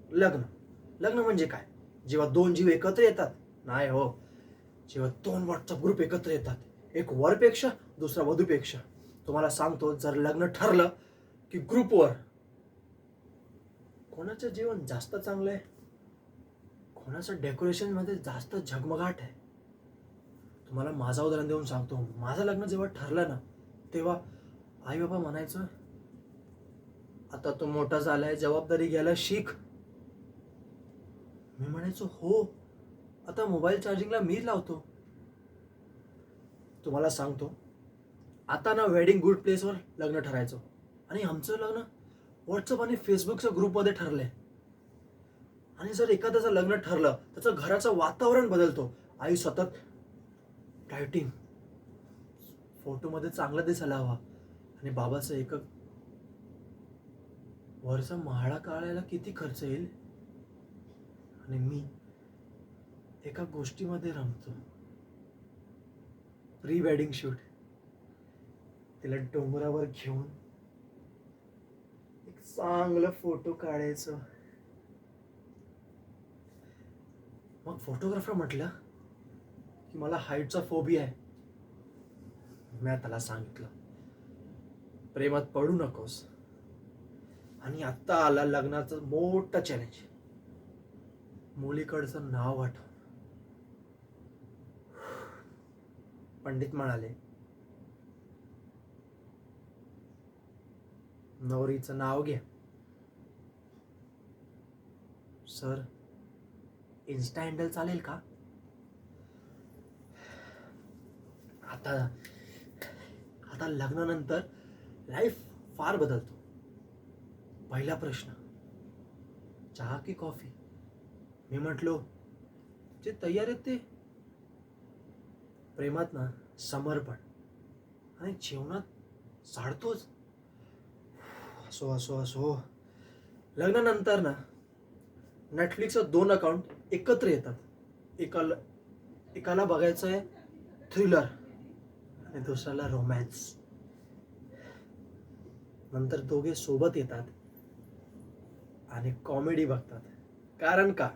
लग्न. लग्न म्हणजे काय? जेव्हा दोन जीव एकत्र येतात? नाही हो. जेव्हा दोन व्हॉट्सअप ग्रुप एकत्र येतात, एक वरपेक्षा दुसरा वधूपेक्षा. तुम्हाला सांगतो, जर लग्न ठरलं की ग्रुपवर कोणाचं जीवन जास्त चांगलं आहे, कोणाचं डेकोरेशनमध्ये जास्त झगमगाट आहे. तुम्हाला माझं उदाहरण देऊन सांगतो. माझं लग्न जेव्हा ठरलं ना, तेव्हा आई बाबा म्हणायचं, आता तू मोठा झालाय, जबाबदारी घ्यायला शिक. मी म्हणायचो हो, आता मोबाईल चार्जिंगला मी लावतो. तुम्हाला सांगतो, आता ना वेडिंग गुड प्लेसवर लग्न ठरायचं, आणि आमचं लग्न व्हॉट्सअप आणि फेसबुकच्या ग्रुपमध्ये ठरलंय. आणि जर एखाद्याचं लग्न ठरलं, त्याचं घराचं वातावरण बदलतो. आई सतत डायटिंग, फोटोमध्ये चांगला दिसायला हवा, आणि बाबाचं एक वरचा म्हाळा काढायला किती खर्च येईल, आणि मी एका गोष्टीमध्ये रमतो, प्री वेडिंग शूट. तिला डोंगरावर घेऊन एक चांगलं फोटो काढायचं. मग फोटोग्राफर म्हटलं की मला हाईटचा फोबिया आहे. मी त्याला सांगितलं, प्रेमात पडू नकोस. आणि आत्ता आला लग्नाचं मोठं चॅलेंज, मुलीकडचं नाव आठव. पंडित म्हणाले, नवरीचं नाव घे. सर, इन्स्टा हँडल चालेल का? आता आता लग्नानंतर लाईफ फार बदलतो. पहिला प्रश्न, चहा की कॉफी? मी म्हटलो, जे तयार आहेत ते. प्रेमात ना समर्पण, आणि जीवनात साडतोच. असो असो असो. लग्नानंतर ना नेटफ्लिक्सचं 2 अकाउंट एकत्र येतात. एकाला बघायचं आहे थ्रिलर, आणि दुसऱ्याला रोमॅन्स. नंतर दोघे सोबत येतात आणि कॉमेडी बघतात. कारण का?